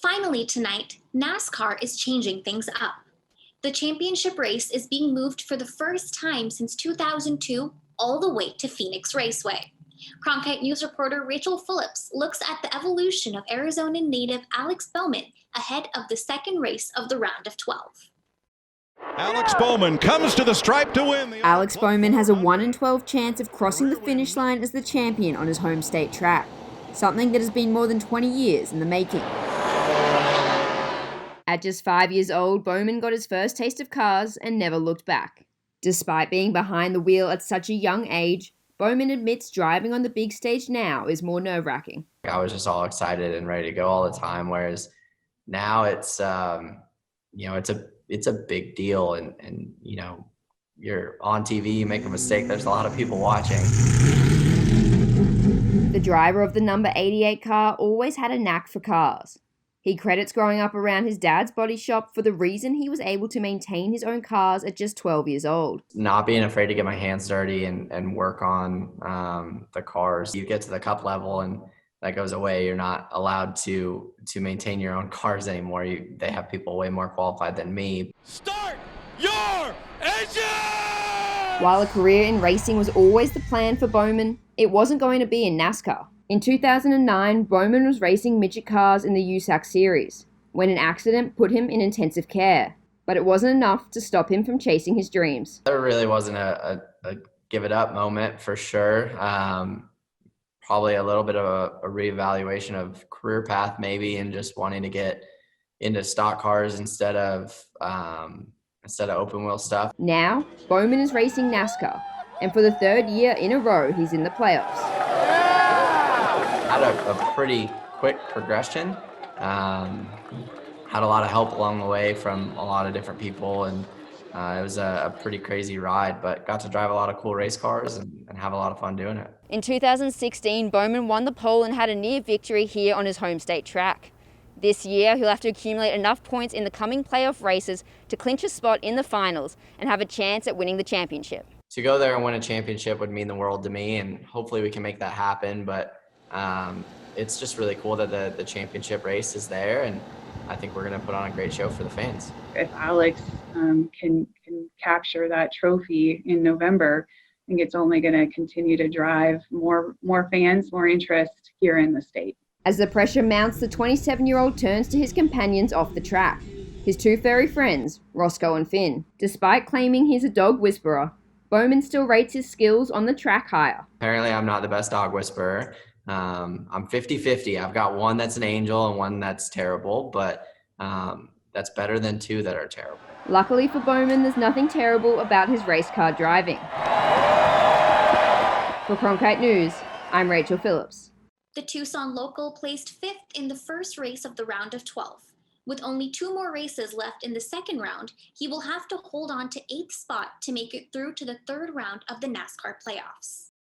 Finally tonight, NASCAR is changing things up. The championship race is being moved for the first time since 2002 all the way to Phoenix Raceway. Cronkite News reporter Rachel Phillips looks at the evolution of Arizona native Alex Bowman ahead of the second race of the round of 12. Alex Bowman comes to the stripe to win. Alex Bowman has a 1 in 12 chance of crossing the finish line as the champion on his home state track, something that has been more than 20 years in the making. At just 5 years old, Bowman got his first taste of cars and never looked back. Despite being behind the wheel at such a young age, Bowman admits driving on the big stage now is more nerve-wracking. I was just all excited and ready to go all the time, whereas now it's it's a big deal, and you're on TV, you make a mistake, there's a lot of people watching. The driver of the number 88 car always had a knack for cars. He credits growing up around his dad's body shop for the reason he was able to maintain his own cars at just 12 years old. Not being afraid to get my hands dirty and work on the cars. You get to the cup level and that goes away. You're not allowed to maintain your own cars anymore. They have people way more qualified than me. Start your engine! While a career in racing was always the plan for Bowman, it wasn't going to be in NASCAR. In 2009, Bowman was racing midget cars in the USAC series, when an accident put him in intensive care. But it wasn't enough to stop him from chasing his dreams. There really wasn't a give it up moment for sure. Probably a little bit of a reevaluation of career path maybe, and just wanting to get into stock cars instead of open wheel stuff. Now, Bowman is racing NASCAR, and for the third year in a row, he's in the playoffs. Had a pretty quick progression. Had a lot of help along the way from a lot of different people, and it was a pretty crazy ride, but got to drive a lot of cool race cars and have a lot of fun doing it. In 2016, Bowman won the pole and had a near victory here on his home state track. This year, he'll have to accumulate enough points in the coming playoff races to clinch a spot in the finals and have a chance at winning the championship. To go there and win a championship would mean the world to me, and hopefully we can make that happen, but it's just really cool that the championship race is there, and I think we're going to put on a great show for the fans. If Alex can capture that trophy in November, I think it's only going to continue to drive more fans, more interest here in the state. As the pressure mounts, the 27-year-old turns to his companions off the track, his two furry friends, Roscoe and Finn. Despite claiming he's a dog whisperer, Bowman still rates his skills on the track higher. Apparently I'm not the best dog whisperer. I'm 50-50. I've got one that's an angel and one that's terrible, but that's better than two that are terrible. Luckily for Bowman, there's nothing terrible about his race car driving. For Cronkite News, I'm Rachel Phillips. The Tucson local placed 5th in the first race of the round of 12. With only 2 more races left in the second round, he will have to hold on to 8th spot to make it through to the third round of the NASCAR playoffs.